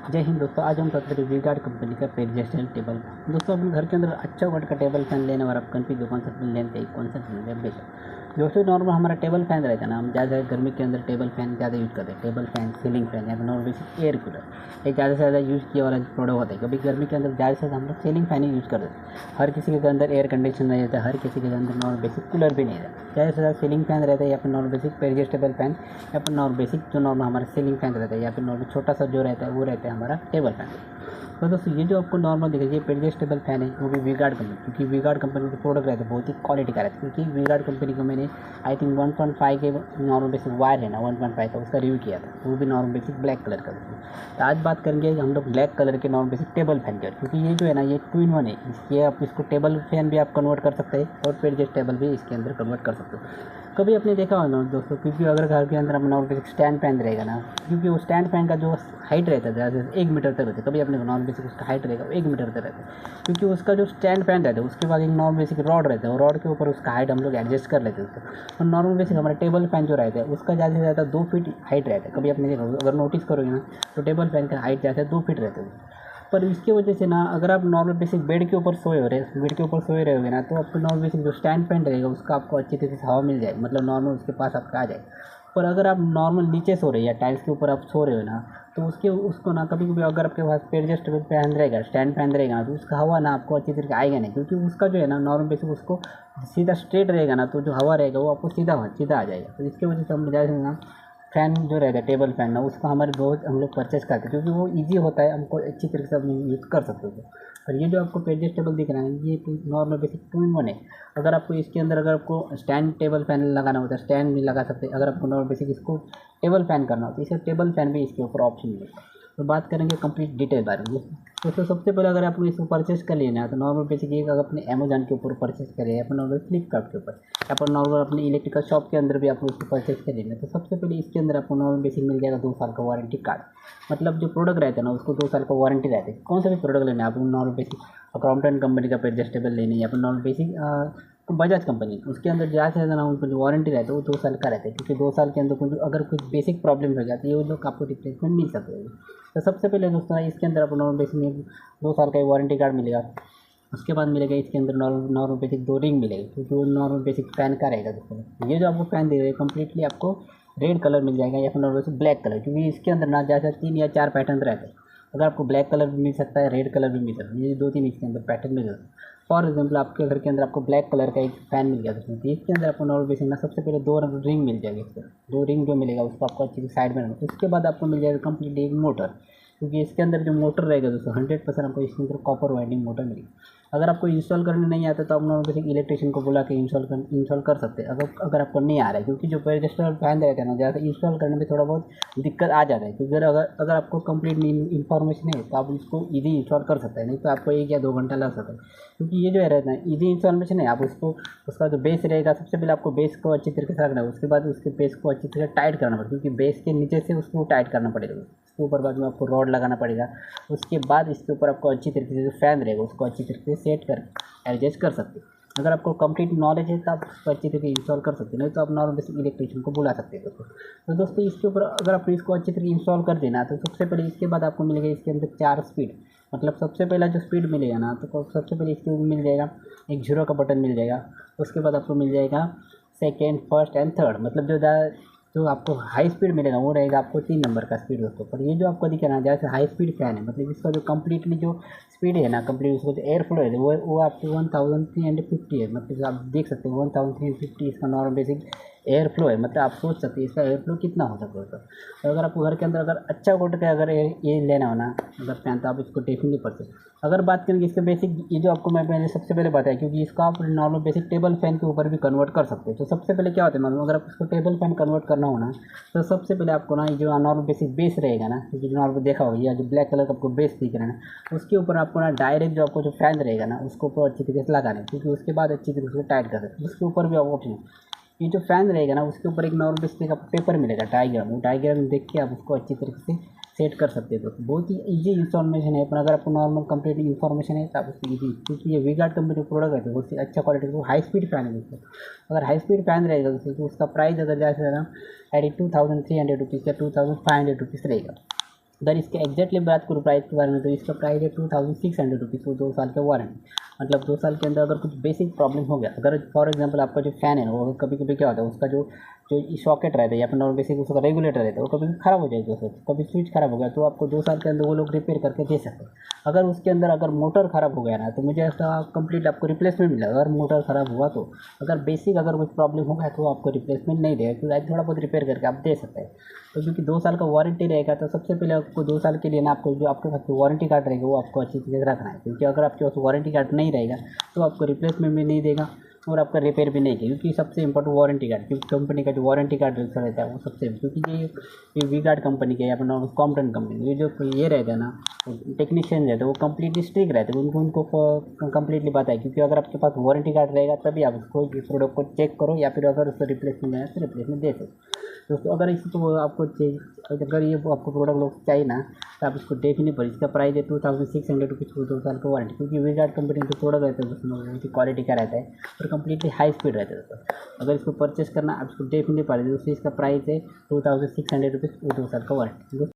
जय हिंद दोस्तों, आज हम बात करें वी-गार्ड कंपनी का पेरिजेस्टल टेबल। दोस्तों, अपने घर के अंदर अच्छा वाट का टेबल फैन लेने और आप कन्फ्यूज हो कौन सा फैन लेते हैं, कौन सा फैन लें बेशक। दोस्तों, नॉर्मल हमारा टेबल फैन रहता है ना, हम ज़्यादा गर्मी के अंदर टेबल फैन ज़्यादा यूज़ करते हैं। टेबल फैन, सीलिंग फैन या फिर नॉर्मल बेसिक एयर कूलर, ये ज़्यादा से ज़्यादा यूज़ किया वाला प्रोडक्ट होता है। कभी गर्मी के अंदर ज़्यादा से ज़्यादा हम लोग सीलिंग फैन ही यूज़ करते हैं। हर किसी के अंदर एयर कंडीशन नहीं रहता, हर किसी के अंदर नॉर्मल बेसिक कूलर भी नहीं रहता। ज़्यादा से ज़्यादा सीलिंग फैन रहता है या फिर नॉर्मल बेसिक पेरिजेस्टेबल फैन या फिर नॉर्मल बेसिक जो नॉर्मल हमारा सीलिंग फैन रहता है या फिर नॉर्मल छोटा सा जो रहता है वो रहता है हमारा टेबल फैन। तो दोस्तों, ये जो आपको नॉर्मल दिखेगा ये पेरिजेस्टेबल फैन है, वो भी वी-गार्ड कंपनी, क्योंकि वी-गार्ड कंपनी के प्रोडक्ट रहते हैं बहुत ही क्वालिटी का रहता है। क्योंकि वी-गार्ड कंपनी को मैंने आई थिंक 1.5 के नॉर्मल बेसिक वायर है ना 1.5 का, उसका रिव्यू किया था, वो भी नॉर्मल बेसिक ब्लैक कलर का। तो आज बात करेंगे हम लोग ब्लैक कलर के नॉर्मल बेसिक टेबल फैन के, क्योंकि ये जो है ना ये 2 in 1 है। इसके आप इसको टेबल फैन भी आप कन्वर्ट कर सकते हैं और पेरिजेस्टेबल भी इसके अंदर कन्वर्ट कर सकते हो। कभी आपने देखा होगा ना दोस्तों, क्योंकि अगर घर के अंदर हम नॉर्मल बेसिक स्टैंड फैन रहेगा ना, क्योंकि वो स्टैंड फैन का जो हाइट रहता है ज़्यादा से 1 मीटर तक रहता है। कभी अपने नॉर्मल बेसिक उसका हाइट रहेगा 1 मीटर तक रहता है, क्योंकि उसका जो स्टैंड फैन रहता है उसके बाद एक नॉर्मल बेसिक रॉड रहता है, वो रॉड के ऊपर उसका हाइट हम लोग एडजस्ट कर लेते हैं उसको। और नॉर्मल बेसिक हमारा टेबल फैन जो रहता है उसका ज़्यादा से ज़्यादा 2 फीट हाइट रहता है। कभी आपने देखा अगर नोटिस करोगे ना तो टेबल फैन का हाइट ज़्यादा 2 फीट रहता है। पर इसकी वजह से ना अगर आप नॉर्मल बेसिक बेड के ऊपर सोए रहोगे ना, तो आपको नॉर्मल बेसिक जो स्टैंड फैन रहेगा उसका आपको अच्छी तरीके से हवा मिल जाएगी, मतलब नॉर्मल उसके पास आपका आ जाए। पर अगर आप नॉर्मल नीचे सो रहे हैं या टाइल्स के ऊपर आप सो रहे हो ना, तो उसको ना कभी कभी अगर आपके पास एडजस्टेबल फैन रहेगा, स्टैंड फैन रहेगा ना, तो उसका हवा ना आपको अच्छी तरीके आएगा नहीं, क्योंकि उसका जो है ना नॉर्मल बेसिक उसको सीधा स्ट्रेट रहेगा ना, तो जो हवा रहेगा वो आपको सीधा सीधा आ जाएगा। तो इसकी वजह से हम ज़्यादा से ना फ़ैन जो रहता है टेबल फ़ैन ना, उसको हमारे रोज़ हम लोग परचेज़ करते हैं, क्योंकि वो ईज़ी होता है, हमको अच्छी तरीके से हम यूज़ कर सकते हो। और ये जो आपको पेरिस टेबल दिख रहा है ये तो नॉर्मल बेसिक 2 in 1 है। अगर आपको इसके अंदर अगर आपको स्टैंड टेबल फ़ैन लगाना होता है, स्टैंड भी लगा सकते हैं। अगर आपको नॉर्मल बेसिक इसको टेबल फ़ैन करना हो तो इसे टेबल फ़ैन भी इसके ऊपर ऑप्शन मिलेगा। तो बात करेंगे कंप्लीट डिटेल बारे में। तो सबसे पहले अगर आपको इसको परचेज़ कर लेना है तो नॉर्मल बेसिक एक अगर अपने अमेज़न के ऊपर परचेज़ करें या फिर नॉर्मल फ्लिपकार्ट के ऊपर या फिर नॉर्मल अपनी इलेक्ट्रिकल शॉप के अंदर भी आपको इसको परचेज़ कर लेना है। तो सबसे पहले इसके अंदर आपको नॉर्मल बेसिक मिल जाएगा 2 साल का वारंटी कार्ड। मतलब जो प्रोडक्ट रहता है ना उसको 2 साल का वारंटी रहता है। कौन सा भी प्रोडक्ट लेना है, आप नॉर्मल बेसिक क्रॉम्पटन कंपनी का एडजस्टेबल लेने या फिर नॉर्मल बेसिक बजाज कंपनी, उसके अंदर ज़्यादा से ज़्यादा उनको जो वारंटी रहता है वो 2 साल का रहता है, क्योंकि 2 साल के अंदर कुछ अगर कुछ बेसिक प्रॉब्लम हो जाती है वो लोग आपको रिप्लेसमेंट मिल सकते हैं। तो सबसे पहले दोस्तों इसके अंदर आपको नॉर्मल बेसिक में 2 साल का वारंटी कार्ड मिलेगा। उसके बाद मिलेगा इसके अंदर नॉर्मल नॉर्मल बेसिक 2 रिंग मिलेगी, क्योंकि वो नॉर्मल बेसिक फ़ैन का रहेगा दोस्तों। ये जो आपको फ़ैन दे रहे हैं कम्प्लीटली आपको रेड कलर मिल जाएगा या फिर नॉर्मल बेसिक ब्लैक कलर, क्योंकि इसके अंदर ना ज़्यादा 3 या 4 पैटर्न रहते हैं। अगर आपको ब्लैक कलर भी मिल सकता है, रेड कलर भी मिल सकता है, ये 2-3 इसके अंदर पैटर्न मिल सकता है। फॉर एग्जाम्पल आपके घर के अंदर आपको ब्लैक कलर का एक फ़ैन मिल गया दोस्तों, तो इसके अंदर आपको नॉर्मल बेसिक ना सबसे पहले 2 रिंग मिल जाएगी। इसको 2 रिंग जो मिलेगा उसको आपको अच्छी साइड में रखना। उसके बाद आपको मिल जाएगा कम्प्लीटली एक मोटर, क्योंकि इसके अंदर जो मोटर रहेगा दोस्तों 100% आपको इसके अंदर कॉपर वाइंडिंग मोटर मिलेगी। अगर आपको इंस्टॉल करने नहीं आता तो आप नॉर्मल बेसिक इलेक्ट्रिशियन को बुला के इंस्टॉल कर सकते हैं, अगर आपको नहीं आ रहा है, क्योंकि जो पेरिजेस्टेबल फैन रहता है ना ज़्यादा इंस्टॉल करने में थोड़ा बहुत दिक्कत आ जाता है। क्योंकि अगर आपको कंप्लीट इन्फॉर्मेशन है तो आप इसको ईजी इंस्टॉल कर सकते हैं, नहीं तो आपको 1 या 2 घंटा लग सकता है। क्योंकि ये जो है रहता है ईजी इंस्टॉलेशन है, आप उसको उसका जो बेस रहेगा सबसे पहले आपको बेस को अच्छी तरीके से रखना है, उसके बाद उसके बेस को अच्छी तरह टाइट करना पड़ेगा, क्योंकि बेस के नीचे से उसको टाइट करना पड़ेगा, उसके ऊपर बाद में आपको रॉड लगाना पड़ेगा। उसके बाद इसके ऊपर आपको अच्छी तरीके से जो फ़ैन रहेगा उसको अच्छी तरीके से सेट कर एडजस्ट कर सकते हैं। अगर आपको कंप्लीट नॉलेज है तो आप उसको अच्छी तरीके इंस्टॉल कर सकते हैं, नहीं तो आप नॉर्मल बेसिक इलेक्ट्रिशियन को बुला सकते हैं दोस्तों। तो दोस्तों इसके ऊपर अगर आपको इसको अच्छी तरीके इंस्टॉल कर देना तो सबसे पहले इसके बाद आपको मिलेगा इसके अंदर 4 स्पीड। मतलब सबसे पहला जो स्पीड मिलेगा ना तो सबसे पहले इसके ऊपर मिल जाएगा एक 0 का बटन मिल जाएगा। उसके बाद आपको मिल जाएगा सेकेंड, फर्स्ट एंड थर्ड, मतलब जो आपको हाई स्पीड मिलेगा वो रहेगा आपको 3 नंबर का स्पीड दोस्तों। पर ये जो आपको दिख रहा है जैसे हाई स्पीड फ़ैन है, मतलब इसका जो कम्प्लीटली जो स्पीड है ना, कंप्लीट उसका जो एयर फ्लो है वो आपको 1350 है। मतलब आप देख सकते हो 1350 इसका नॉर्मल बेसिक एयर फ्लो है। मतलब आप सोच सकते हैं इसका एयर फ्लो कितना हो सकता है। तो अगर आपको घर के अंदर अगर अच्छा क्वालिटी का अगर ये लेना हो ना अगर फैन, तो आप इसको डेफिनेटली परचेज। अगर बात करेंगे इसके बेसिक, ये जो आपको मैं सबसे पहले बताया, क्योंकि इसका आप नॉर्मल बेसिक टेबल फैन के ऊपर भी कन्वर्ट कर सकते हो। तो सबसे पहले क्या होता है मालूम, अगर आप इसको टेबल फैन कन्वर्ट करना हो ना तो सबसे पहले आपको ना ये जो नॉर्मल बेसिक बेस रहेगा ना, क्योंकि नॉर्मल देखा होगा या जो ब्लैक कलर का आपको बेस दिख रहा है ना, उसके ऊपर आपको ना डायरेक्ट जो आपको जो फैन रहेगा ना उसको ऊपर अच्छी तरीके से लगाना है, क्योंकि उसके बाद अच्छी तरीके से टाइट कर सकते हैं। उसके ऊपर भी आप ऑप्शन, ये जो फैन रहेगा ना उसके ऊपर एक नॉर्मल बेसिक का पेपर मिलेगा डायग्राम, वो डायग्राम देख के आप उसको अच्छी तरीके से सेट कर सकते हो। तो बहुत ही ईजी इंस्टॉलेशन है, पर अगर आपको नॉर्मल कंप्लीट इन्फॉर्मेशन है तो आप उसको ईजी, क्योंकि ये वी-गार्ड कंपनी जो प्रोडक्ट है बहुत ही अच्छा क्वालिटी का हाई स्पीड फैन है दोस्तों। अगर हाई स्पीड फैन रहेगा दोस्तों तो उसका प्राइस अगर ज़्यादा से ज़्यादा 82,300 रुपीज़ या 2,500 रुपीज़ रहेगा। अगर इसके एग्जैक्टली बात करूँ प्राइस के बारे में, तो इसका प्राइस है 2600 रुपीज़ वो 2 साल का वारंटी। मतलब 2 साल के अंदर अगर कुछ बेसिक प्रॉब्लम हो गया, अगर फॉर एग्जांपल आपका जो फ़ैन है वो कभी कभी क्या होता है, उसका जो जो सॉकेट रहता है या फिर नॉर्मल बेसिक उसका रेगुलेटर रहता है, वो कभी ख़राब हो जाएगा, उसका कभी स्विच ख़राब हो गया, तो आपको 2 साल के अंदर वो लोग रिपेयर करके दे सकते हैं। अगर उसके अंदर अगर मोटर ख़राब हो गया ना, तो मुझे ऐसा कंप्लीट आपको रिप्लेसमेंट मिलेगा। अगर मोटर ख़राब हुआ तो, अगर बेसिक अगर कुछ प्रॉब्लम हो गया तो आपको रिप्लेसमेंट नहीं देगा, क्योंकि थोड़ा बहुत रिपेयर करके आप दे सकते हैं। तो क्योंकि 2 साल का वारंटी रहेगा, तो सबसे पहले आपको 2 साल के लिए ना, आपको जो आपके पास वारंटी कार्ड रहेगा वो आपको अच्छी तरीके से रखना है, क्योंकि अगर आपके पास वारंटी कार्ड नहीं रहेगा तो आपको रिप्लेसमेंट भी नहीं देगा और आपका रिपेयर भी नहीं किया। क्योंकि सबसे इंपॉर्टेंट वारंटी कार्ड, क्योंकि कंपनी का जो वारंटी कार्ड रहता है वो सबसे, क्योंकि ये वी गार्ड कंपनी के या फिर नॉर्मल कॉम्पटन कंपनी, ये जो ये रहता है ना टेक्नीशियन रहते हैं, वो कंप्लीटली स्ट्रिक्ट रहते हैं, उनको कंप्लीटली पता है। क्योंकि अगर आपके पास वारंटी कार्ड रहेगा तभी आप उसको प्रोडक्ट को चेक करो, या फिर अगर उसको रिप्लेसमेंट देना है तो रिप्लेसमेंट दे सकते। दोस्तों अगर इसको आपको अगर ये आपको प्रोडक्ट लोग चाहिए ना, तो आप इसको देखने पर, इसका प्राइस है 2600 रुपीज़ 2 साल का वारंटी। क्योंकि वी गार्ड कंपनी के प्रोडक्ट रहते हैं उसमें उनकी क्वालिटी का रहता है और कम्प्लीटली हाई स्पीड रहता है। दोस्तों अगर इसको परचेस करना आप इसको देखने पड़ेगा, दोस्तों इसका प्राइस है 2600 रुपीज़ 2 साल का वारंटी।